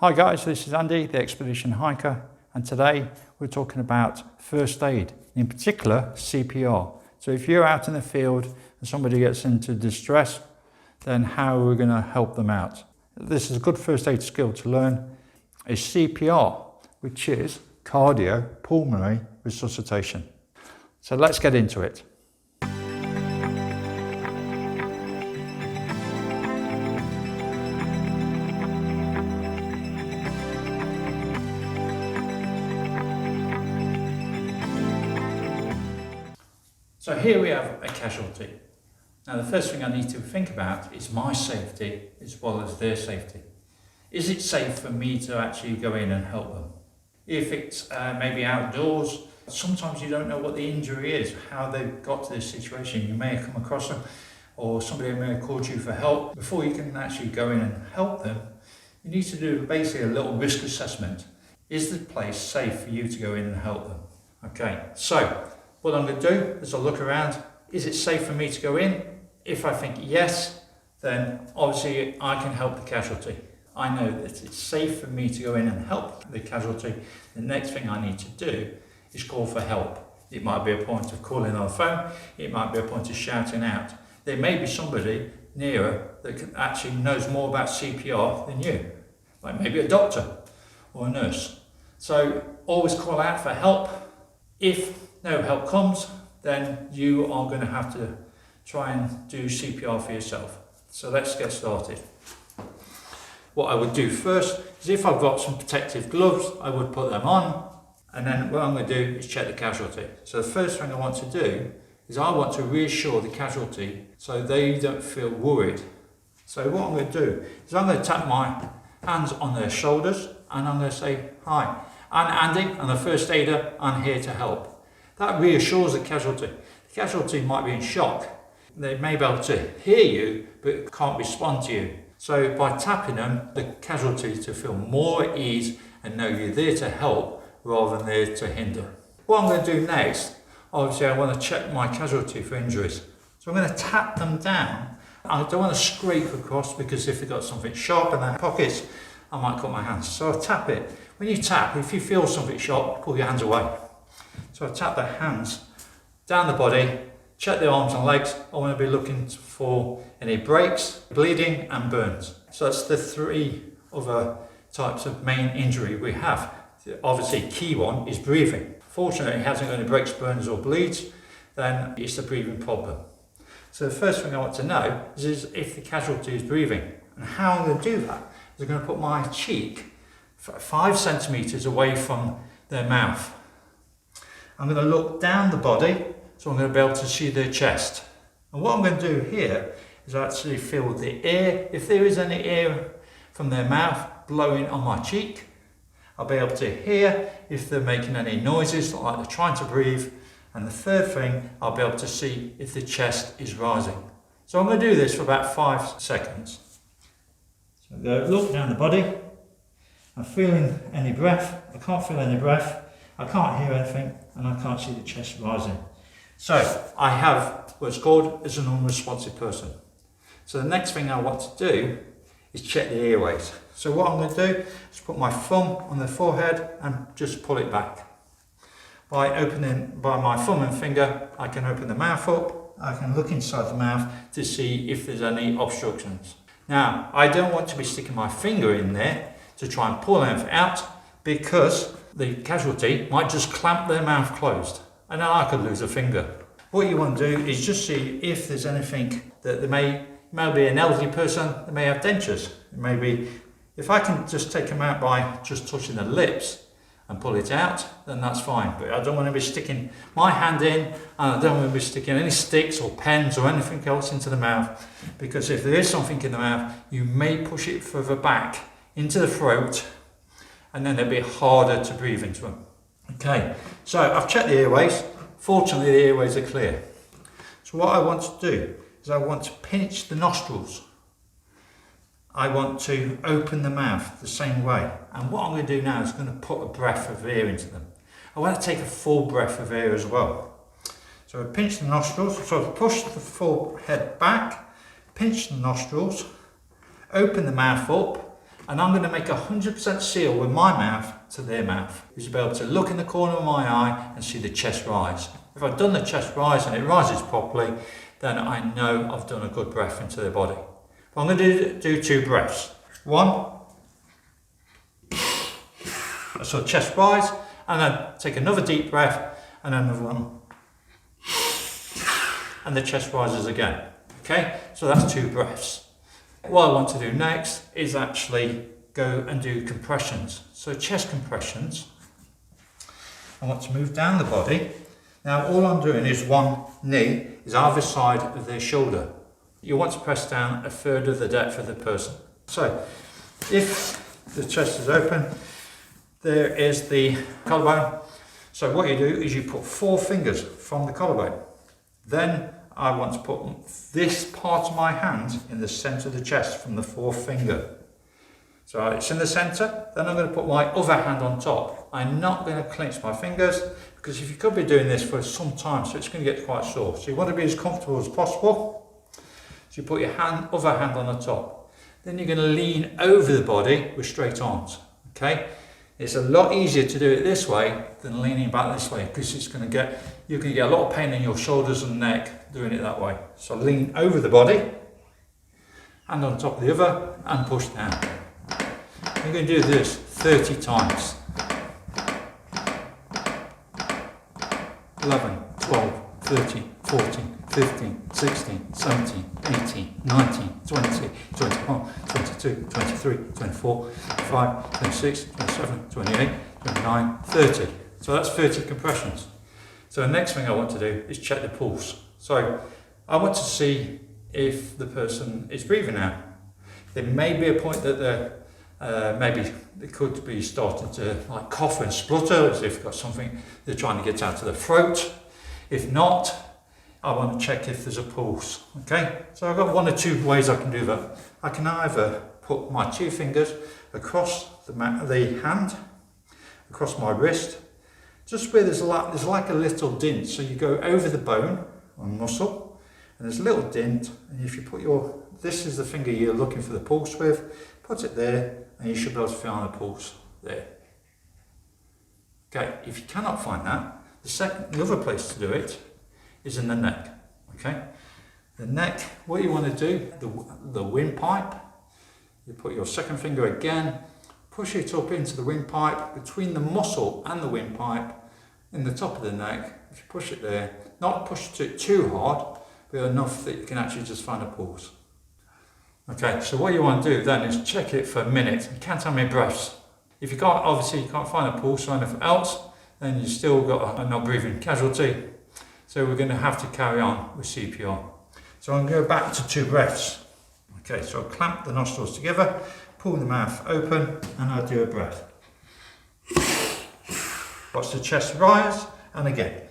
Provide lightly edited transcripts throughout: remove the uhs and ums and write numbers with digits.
Hi guys, this is Andy, the Expedition Hiker, and today we're talking about first aid, in particular CPR. So if you're out in the field and somebody gets into distress, then how are we going to help them out? This is a good first aid skill to learn, is CPR, which is Cardiopulmonary Resuscitation. So let's get into it. So here we have a casualty. Now the first thing I need to think about is my safety as well as their safety. Is it safe for me to actually go in and help them? If it's maybe outdoors, sometimes you don't know what the injury is, how they've got to this situation. You may have come across them or somebody may have called you for help. Before you can actually go in and help them, you need to do basically a little risk assessment. Is the place safe for you to go in and help them? Okay, so what I'm going to do is I'll look around. Is it safe for me to go in? If I think yes, then obviously I can help the casualty. I know that it's safe for me to go in and help the casualty. The next thing I need to do is call for help. It might be a point of calling on the phone. It might be a point of shouting out. There may be somebody nearer that actually knows more about CPR than you, like maybe a doctor or a nurse. So always call out for help. If no help comes, then you are going to have to try and do CPR for yourself. So let's get started. What I would do first is if I've got some protective gloves, I would put them on, and then what I'm going to do is check the casualty. So the first thing I want to do is I want to reassure the casualty so they don't feel worried. So what I'm going to do is I'm going to tap my hands on their shoulders and I'm going to say, "Hi, I'm Andy, I'm the first aider, I'm here to help." That reassures the casualty. The casualty might be in shock. They may be able to hear you, but can't respond to you. So by tapping them, the casualty to feel more at ease and know you're there to help rather than there to hinder. What I'm going to do next, obviously I want to check my casualty for injuries. So I'm going to tap them down. I don't want to scrape across because if they've got something sharp in their pockets, I might cut my hands. So I tap it. When you tap, if you feel something sharp, pull your hands away. So I tap the hands down the body, check the arms and legs. I want to be looking for any breaks, bleeding and burns. So that's the three other types of main injury we have. Obviously key one is breathing. Fortunately it hasn't got any breaks, burns or bleeds, then it's the breathing problem. So the first thing I want to know is if the casualty is breathing. And how I'm going to do that is I'm going to put my cheek 5 centimeters away from their mouth. I'm going to look down the body, so I'm going to be able to see their chest. And what I'm going to do here is actually feel the air. If there is any air from their mouth blowing on my cheek, I'll be able to hear if they're making any noises, like they're trying to breathe. And the third thing, I'll be able to see if the chest is rising. So I'm going to do this for about 5 seconds. So I'm going to look down the body. I'm feeling any breath. I can't feel any breath. I can't hear anything and I can't see the chest rising. So I have what's called as an unresponsive person. So the next thing I want to do is check the airways. So what I'm going to do is put my thumb on the forehead and just pull it back. By my thumb and finger, I can open the mouth up. I can look inside the mouth to see if there's any obstructions. Now, I don't want to be sticking my finger in there to try and pull anything out because the casualty might just clamp their mouth closed and then I could lose a finger. What you want to do is just see if there's anything that there may be an elderly person that may have dentures. Maybe if I can just take them out by just touching the lips and pull it out, then that's fine. But I don't want to be sticking my hand in and I don't want to be sticking any sticks or pens or anything else into the mouth, because if there is something in the mouth, you may push it further back into the throat and then it'll be harder to breathe into them. Okay, so I've checked the airways. Fortunately, the airways are clear. So what I want to do is I want to pinch the nostrils. I want to open the mouth the same way. And what I'm going to do now is going to put a breath of air into them. I want to take a full breath of air as well. So I pinch the nostrils, so I push the forehead back, pinch the nostrils, open the mouth up, And I'm going to make 100% seal with my mouth to their mouth. Is to be able to look in the corner of my eye and see the chest rise. If I've done the chest rise and it rises properly, then I know I've done a good breath into their body. But I'm going to do 2 breaths. 1, so chest rise, and then take another deep breath, and another one, and the chest rises again. Okay, so that's 2 breaths. What I want to do next is actually go and do compressions. So chest compressions, I want to move down the body. Now all I'm doing is one knee is either side of their shoulder. You want to press down 1/3 of the depth of the person. So if the chest is open, there is the collarbone. So what you do is you put 4 fingers from the collarbone. Then I want to put this part of my hand in the centre of the chest from the 4th finger. So it's in the centre, then I'm going to put my other hand on top. I'm not going to clench my fingers because if you could be doing this for some time, so it's going to get quite sore. So you want to be as comfortable as possible. So you put your other hand on the top. Then you're going to lean over the body with straight arms. Okay? It's a lot easier to do it this way than leaning back this way because you're going to get a lot of pain in your shoulders and neck doing it that way. So lean over the body, hand on top of the other, and push down. You're going to do this 30 times. 11, 12, 13, 14, 15, 16, 17, 18, 19, 20, 21, 22, 23, 24, 25, 26, 27, 28, 29, 30. So that's 30 compressions. So the next thing I want to do is check the pulse. So I want to see if the person is breathing now. There may be a point that maybe they could be starting to like cough and splutter as if they've got something they're trying to get out of the throat. If not, I want to check if there's a pulse. Okay, so I've got 1 or 2 ways I can do that. I can either put my 2 fingers across the hand, across my wrist, just where there's like a little dint. So you go over the bone on muscle, and there's a little dint. And if you put this is the finger you're looking for the pulse with, put it there, and you should be able to feel the pulse there. Okay, if you cannot find that, the other place to do it is in the neck. Okay, the neck, what you want to do, the windpipe, you put your second finger again, push it up into the windpipe, between the muscle and the windpipe, in the top of the neck. If you push it there, not push it too hard, but enough that you can actually just find a pulse. Okay, so what you want to do then is check it for a minute. You can't have many breaths. If you can't find a pulse or anything else, then you've still got a not breathing casualty. So we're going to have to carry on with CPR. So I'm going to go back to 2 breaths. Okay, so I'll clamp the nostrils together, pull the mouth open, and I'll do a breath. Watch the chest rise, and again.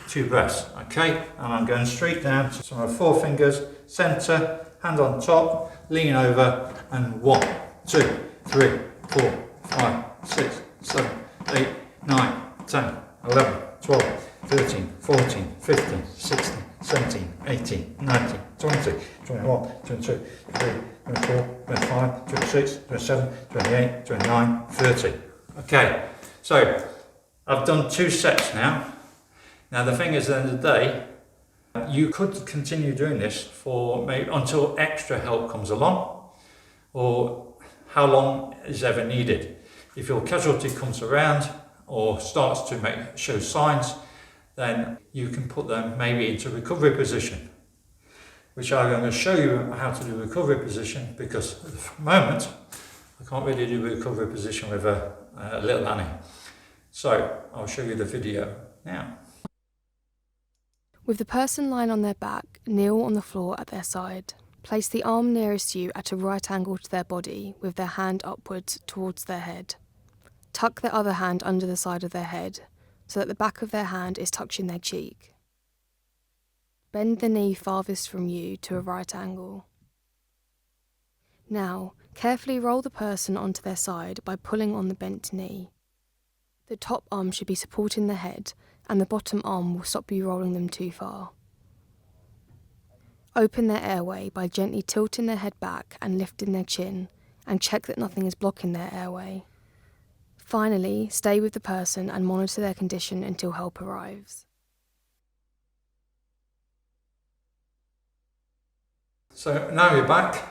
2 breaths, okay? And I'm going straight down to my 4 fingers, centre, hand on top, lean over, and 1, 2, 3, 4, 5, 6, 7, 8, 9, 10, 11, 12, 13, 14, 15, 16, 17, 18, 19, 20, 21, 22, 23, 24, 25, 26, 27, 28, 29, 30. Okay, so I've done 2 sets now. Now the thing is, at the end of the day, you could continue doing this for maybe until extra help comes along, or how long is ever needed. If your casualty comes around or starts to show signs, then you can put them maybe into recovery position, which I'm going to show you how to do recovery position, because at the moment I can't really do recovery position with a little Annie. So I'll show you the video now. With the person lying on their back, kneel on the floor at their side. Place the arm nearest you at a right angle to their body with their hand upwards towards their head. Tuck their other hand under the side of their head so that the back of their hand is touching their cheek. Bend the knee farthest from you to a right angle. Now, carefully roll the person onto their side by pulling on the bent knee. The top arm should be supporting the head, and the bottom arm will stop you rolling them too far. Open their airway by gently tilting their head back and lifting their chin, and check that nothing is blocking their airway. Finally, stay with the person and monitor their condition until help arrives. So now you're back,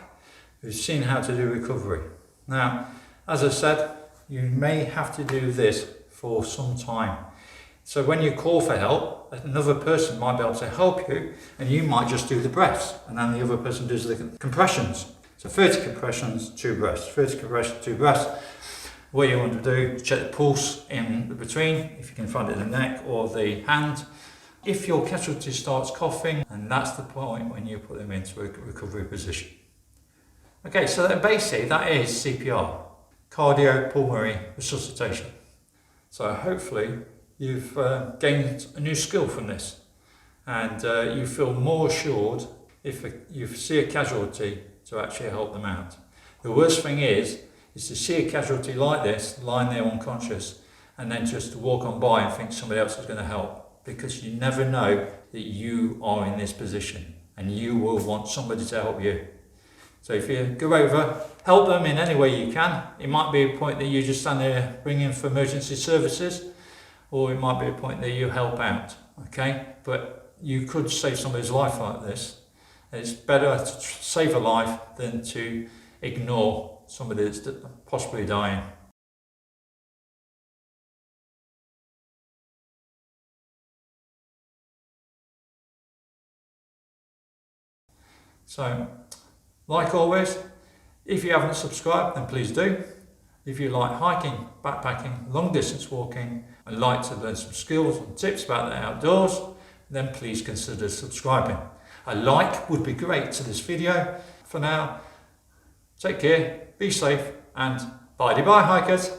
we've seen how to do recovery. Now, as I said, you may have to do this for some time. So when you call for help, another person might be able to help you, and you might just do the breaths, and then the other person does the compressions. So 30 compressions, 2 breaths, 30 compressions, 2 breaths. What you want to do is check the pulse in between, if you can find it in the neck or the hand. If your casualty starts coughing, and that's the point when you put them into a recovery position. Okay, so basically that is CPR, Cardiopulmonary Resuscitation. So hopefully you've gained a new skill from this, and you feel more assured if you see a casualty to actually help them out. The worst thing is to see a casualty like this lying there unconscious and then just to walk on by and think somebody else is going to help, because you never know that you are in this position and you will want somebody to help you. So if you go over, help them in any way you can. It might be a point that you just stand there ringing for emergency services, or it might be a point that you help out, okay? But you could save somebody's life like this. It's better to save a life than to ignore somebody that's possibly dying. So, like always, if you haven't subscribed, then please do. If you like hiking, backpacking, long distance walking, and like to learn some skills and tips about the outdoors, then please consider subscribing. A like would be great to this video. For now, take care, be safe, and bye-bye hikers.